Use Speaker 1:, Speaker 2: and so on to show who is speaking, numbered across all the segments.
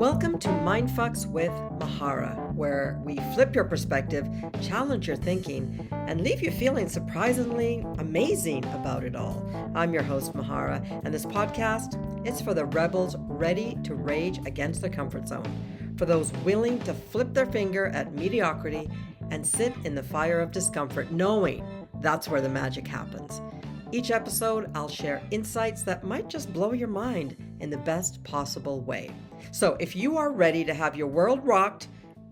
Speaker 1: Welcome to Mindfucks with Mahara, where we flip your perspective, challenge your thinking, and leave you feeling surprisingly amazing about it all. I'm your host, Mahara, and this podcast is for the rebels ready to rage against their comfort zone, for those willing to flip their finger at mediocrity and sit in the fire of discomfort, knowing that's where the magic happens. Each episode, I'll share insights that might just blow your mind in the best possible way. So if you are ready to have your world rocked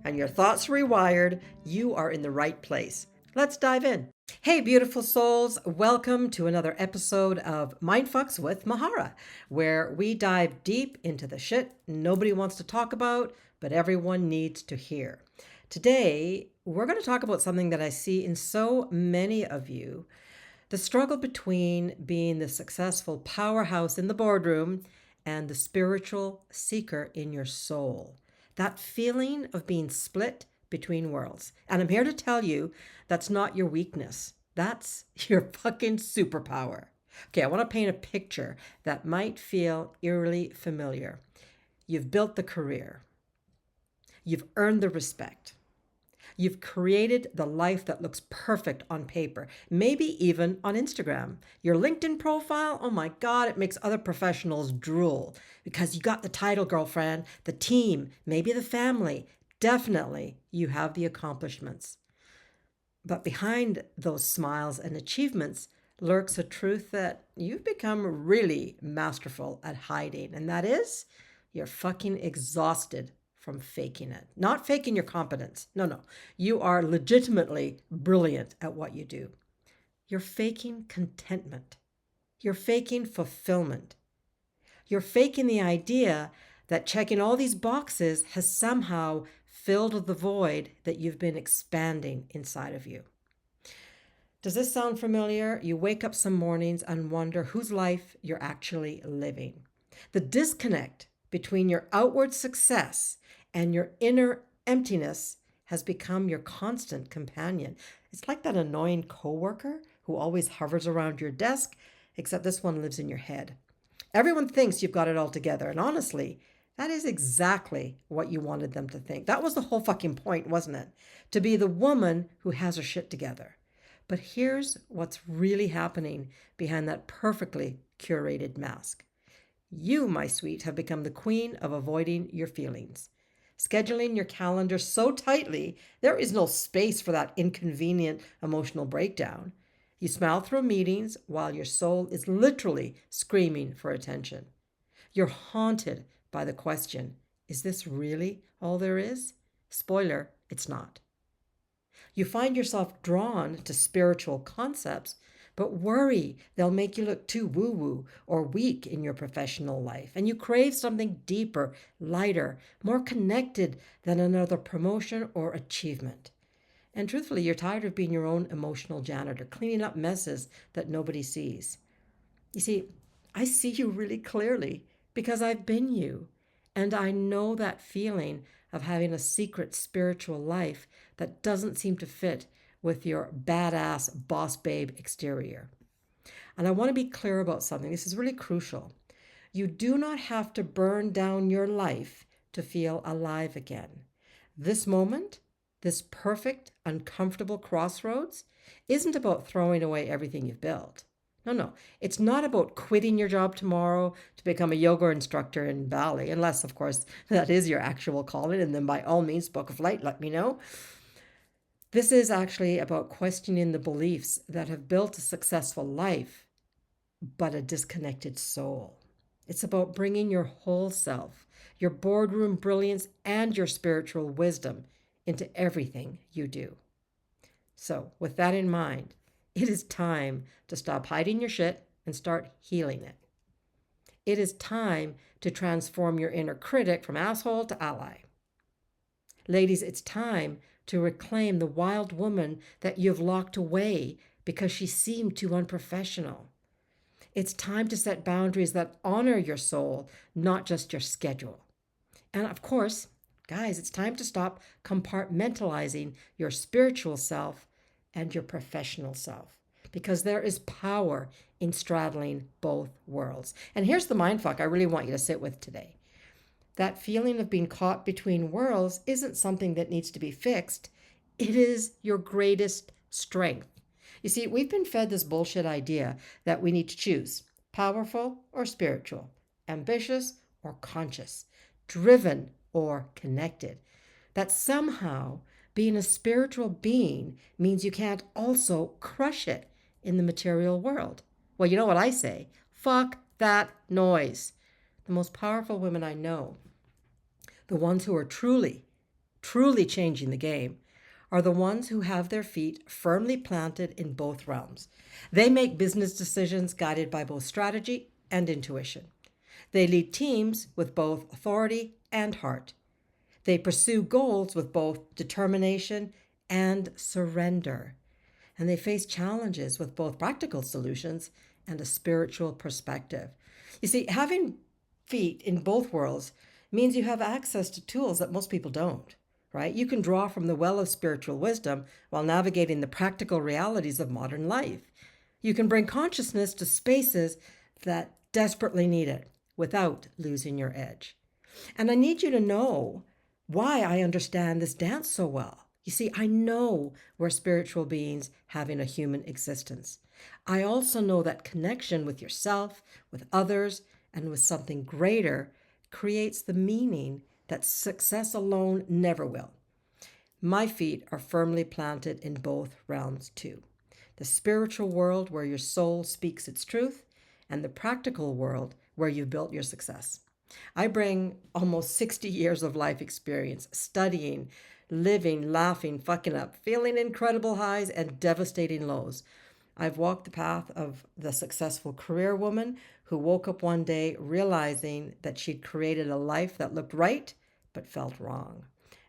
Speaker 1: and your thoughts rewired, you are in the right place. Let's dive in. Hey, beautiful souls. Welcome to another episode of Mindfucks with Mahara, where we dive deep into the shit nobody wants to talk about, but everyone needs to hear. Today, we're going to talk about something that I see in so many of you. The struggle between being the successful powerhouse in the boardroom and the spiritual seeker in your soul. That feeling of being split between worlds. And I'm here to tell you that's not your weakness. That's your fucking superpower. Okay, I want to paint a picture that might feel eerily familiar. You've built the career. You've earned the respect. You've created the life that looks perfect on paper, maybe even on Instagram. Your LinkedIn profile, oh my God, it makes other professionals drool because you got the title, girlfriend, the team, maybe the family. Definitely, you have the accomplishments. But behind those smiles and achievements lurks a truth that you've become really masterful at hiding, and that is you're fucking exhausted from faking it. Not faking your competence. No. You are legitimately brilliant at what you do. You're faking contentment. You're faking fulfillment. You're faking the idea that checking all these boxes has somehow filled the void that you've been expanding inside of you. Does this sound familiar? You wake up some mornings and wonder whose life you're actually living. The disconnect between your outward success and your inner emptiness has become your constant companion. It's like that annoying coworker who always hovers around your desk, except this one lives in your head. Everyone thinks you've got it all together, and honestly, that is exactly what you wanted them to think. That was the whole fucking point, wasn't it? To be the woman who has her shit together. But here's what's really happening behind that perfectly curated mask. You, my sweet, have become the queen of avoiding your feelings. Scheduling your calendar so tightly, there is no space for that inconvenient emotional breakdown. You smile through meetings while your soul is literally screaming for attention. You're haunted by the question, is this really all there is? Spoiler, it's not. You find yourself drawn to spiritual concepts, but worry they'll make you look too woo-woo or weak in your professional life. And you crave something deeper, lighter, more connected than another promotion or achievement. And truthfully, you're tired of being your own emotional janitor, cleaning up messes that nobody sees. You see, I see you really clearly because I've been you. And I know that feeling of having a secret spiritual life that doesn't seem to fit with your badass boss babe exterior. And I want to be clear about something. This is really crucial. You do not have to burn down your life to feel alive again. This moment, this perfect, uncomfortable crossroads, isn't about throwing away everything you've built. No. It's not about quitting your job tomorrow to become a yoga instructor in Bali, unless, of course, that is your actual calling, and then by all means, book a flight, let me know. This is actually about questioning the beliefs that have built a successful life, but a disconnected soul. It's about bringing your whole self, your boardroom brilliance, and your spiritual wisdom into everything you do. So, with that in mind, it is time to stop hiding your shit and start healing it. It is time to transform your inner critic from asshole to ally. Ladies, it's time to reclaim the wild woman that you've locked away because she seemed too unprofessional. It's time to set boundaries that honor your soul, not just your schedule. And of course, guys, it's time to stop compartmentalizing your spiritual self and your professional self, because there is power in straddling both worlds. And here's the mindfuck I really want you to sit with today. That feeling of being caught between worlds isn't something that needs to be fixed. It is your greatest strength. You see, we've been fed this bullshit idea that we need to choose powerful or spiritual, ambitious or conscious, driven or connected. That somehow being a spiritual being means you can't also crush it in the material world. Well, you know what I say? Fuck that noise. The most powerful women I know, the ones who are truly, truly changing the game, are the ones who have their feet firmly planted in both realms. They make business decisions guided by both strategy and intuition. They lead teams with both authority and heart. They pursue goals with both determination and surrender. And they face challenges with both practical solutions and a spiritual perspective. You see, having feet in both worlds means you have access to tools that most people don't, right? You can draw from the well of spiritual wisdom while navigating the practical realities of modern life. You can bring consciousness to spaces that desperately need it without losing your edge. And I need you to know why I understand this dance so well. You see, I know we're spiritual beings having a human existence. I also know that connection with yourself, with others, and with something greater creates the meaning that success alone never will. My feet are firmly planted in both realms too. The spiritual world where your soul speaks its truth, and the practical world where you've built your success. I bring almost 60 years of life experience studying, living, laughing, fucking up, feeling incredible highs and devastating lows. I've walked the path of the successful career woman who woke up one day realizing that she'd created a life that looked right but felt wrong.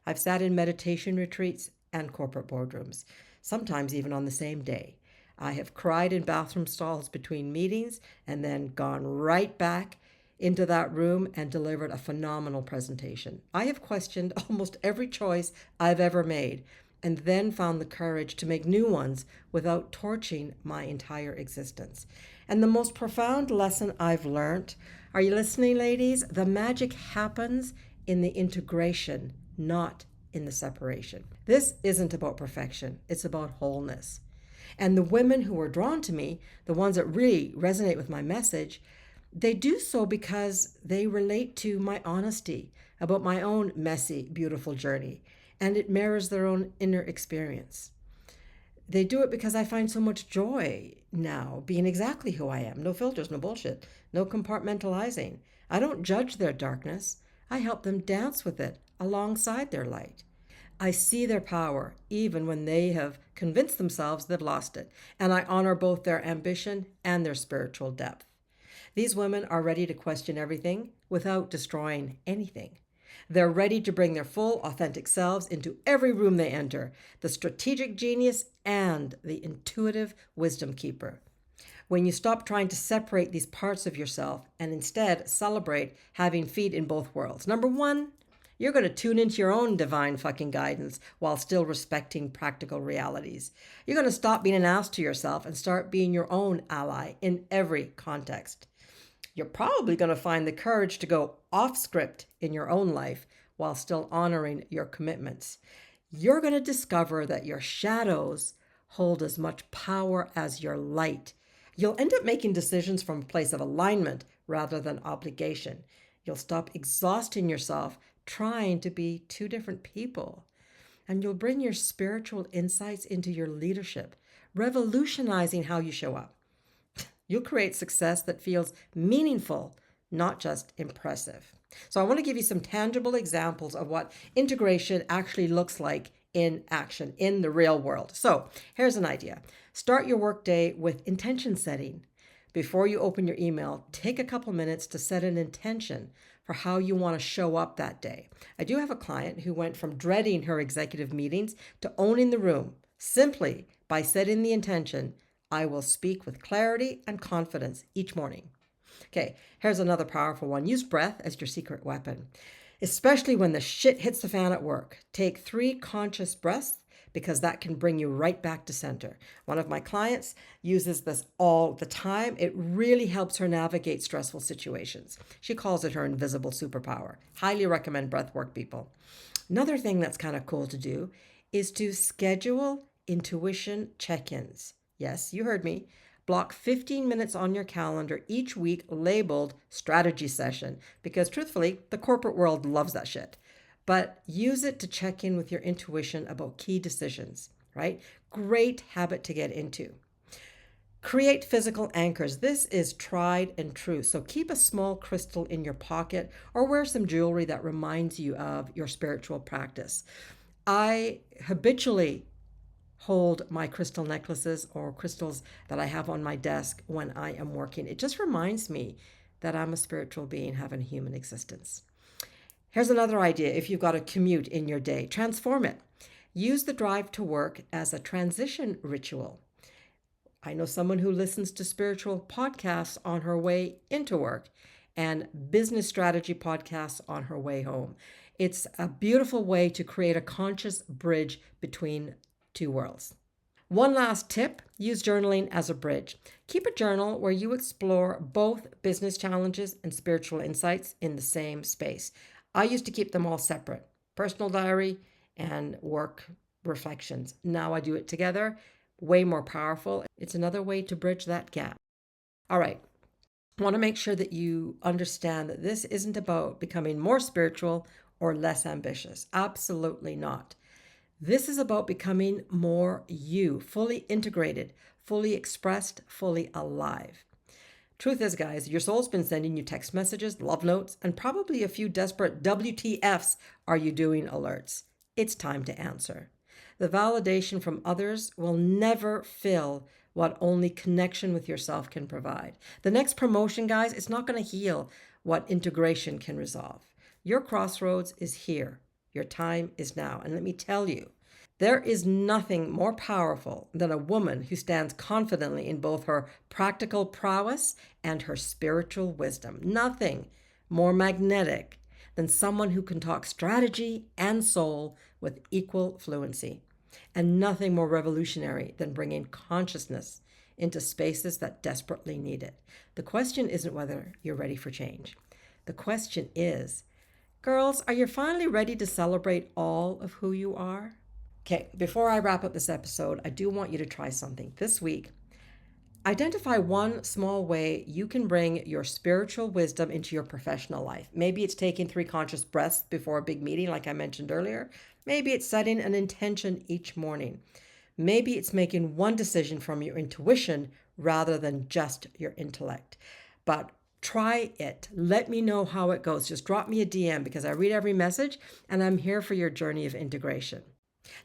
Speaker 1: I've sat in meditation retreats and corporate boardrooms, sometimes even on the same day. I have cried in bathroom stalls between meetings and then gone right back into that room and delivered a phenomenal presentation. I have questioned almost every choice I've ever made and then found the courage to make new ones without torching my entire existence. And the most profound lesson I've learned, are you listening, ladies? The magic happens in the integration, not in the separation. This isn't about perfection, it's about wholeness. And the women who are drawn to me, the ones that really resonate with my message, they do so because they relate to my honesty about my own messy, beautiful journey, and it mirrors their own inner experience. They do it because I find so much joy now being exactly who I am. No filters, no bullshit, no compartmentalizing. I don't judge their darkness. I help them dance with it alongside their light. I see their power even when they have convinced themselves they've lost it, and I honor both their ambition and their spiritual depth. These women are ready to question everything without destroying anything. They're ready to bring their full, authentic selves into every room they enter, the strategic genius and the intuitive wisdom keeper. When you stop trying to separate these parts of yourself and instead celebrate having feet in both worlds. Number one, you're going to tune into your own divine fucking guidance while still respecting practical realities. You're going to stop being an ass to yourself and start being your own ally in every context. You're probably going to find the courage to go off script in your own life while still honoring your commitments. You're going to discover that your shadows hold as much power as your light. You'll end up making decisions from a place of alignment rather than obligation. You'll stop exhausting yourself trying to be two different people. And you'll bring your spiritual insights into your leadership, revolutionizing how you show up. You'll create success that feels meaningful, not just impressive. So I want to give you some tangible examples of what integration actually looks like in action in the real world. So here's an idea. Start your workday with intention setting. Before you open your email, take a couple minutes to set an intention for how you want to show up that day. I do have a client who went from dreading her executive meetings to owning the room simply by setting the intention, I will speak with clarity and confidence each morning. Okay, here's another powerful one. Use breath as your secret weapon, especially when the shit hits the fan at work. Take 3 conscious breaths because that can bring you right back to center. One of my clients uses this all the time. It really helps her navigate stressful situations. She calls it her invisible superpower. Highly recommend breathwork, people. Another thing that's kind of cool to do is to schedule intuition check-ins. Yes, you heard me. Block 15 minutes on your calendar each week labeled strategy session because truthfully, the corporate world loves that shit. But use it to check in with your intuition about key decisions, right? Great habit to get into. Create physical anchors. This is tried and true. So keep a small crystal in your pocket or wear some jewelry that reminds you of your spiritual practice. I habitually hold my crystal necklaces or crystals that I have on my desk when I am working. It just reminds me that I'm a spiritual being having a human existence. Here's another idea. If you've got a commute in your day, transform it. Use the drive to work as a transition ritual. I know someone who listens to spiritual podcasts on her way into work and business strategy podcasts on her way home. It's a beautiful way to create a conscious bridge between two worlds. One last tip, use journaling as a bridge. Keep a journal where you explore both business challenges and spiritual insights in the same space. I used to keep them all separate, personal diary and work reflections. Now I do it together. Way more powerful. It's another way to bridge that gap. All right. I want to make sure that you understand that this isn't about becoming more spiritual or less ambitious. Absolutely not. This is about becoming more you, fully integrated, fully expressed, fully alive. Truth is, guys, your soul's been sending you text messages, love notes, and probably a few desperate WTFs are you doing alerts. It's time to answer. The validation from others will never fill what only connection with yourself can provide. The next promotion, guys, it's not going to heal what integration can resolve. Your crossroads is here. Your time is now. And let me tell you, there is nothing more powerful than a woman who stands confidently in both her practical prowess and her spiritual wisdom. Nothing more magnetic than someone who can talk strategy and soul with equal fluency. And nothing more revolutionary than bringing consciousness into spaces that desperately need it. The question isn't whether you're ready for change. The question is, girls, are you finally ready to celebrate all of who you are? Okay, before I wrap up this episode, I do want you to try something. This week, identify one small way you can bring your spiritual wisdom into your professional life. Maybe it's taking 3 conscious breaths before a big meeting, like I mentioned earlier. Maybe it's setting an intention each morning. Maybe it's making one decision from your intuition rather than just your intellect. But try it. Let me know how it goes. Just drop me a DM because I read every message and I'm here for your journey of integration.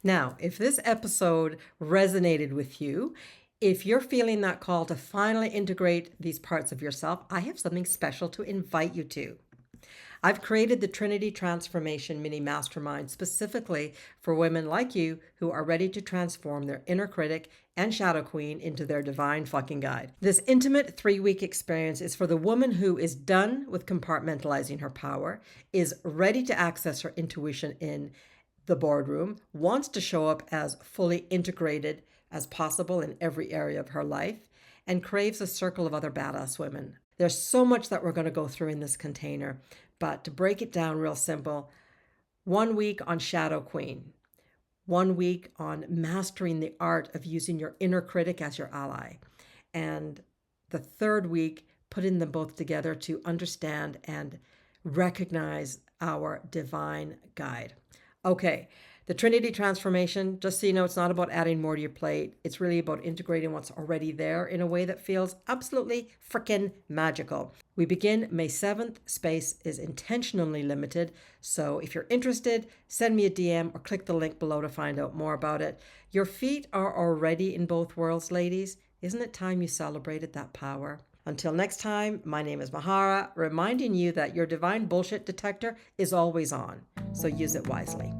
Speaker 1: Now, if this episode resonated with you, if you're feeling that call to finally integrate these parts of yourself, I have something special to invite you to. I've created the Trinity Transformation Mini Mastermind specifically for women like you who are ready to transform their inner critic and shadow queen into their divine fucking guide. This intimate 3-week experience is for the woman who is done with compartmentalizing her power, is ready to access her intuition in the boardroom, wants to show up as fully integrated as possible in every area of her life, and craves a circle of other badass women. There's so much that we're going to go through in this container, but to break it down real simple, 1 week on Shadow Queen, 1 week on mastering the art of using your inner critic as your ally, and the 3rd week, putting them both together to understand and recognize our divine guide. Okay, the Trinity Transformation, just so you know, it's not about adding more to your plate. It's really about integrating what's already there in a way that feels absolutely freaking magical. We begin May 7th. Space is intentionally limited. So if you're interested, send me a DM or click the link below to find out more about it. Your feet are already in both worlds, ladies. Isn't it time you celebrated that power? Until next time, my name is Mahara, reminding you that your divine bullshit detector is always on, so use it wisely.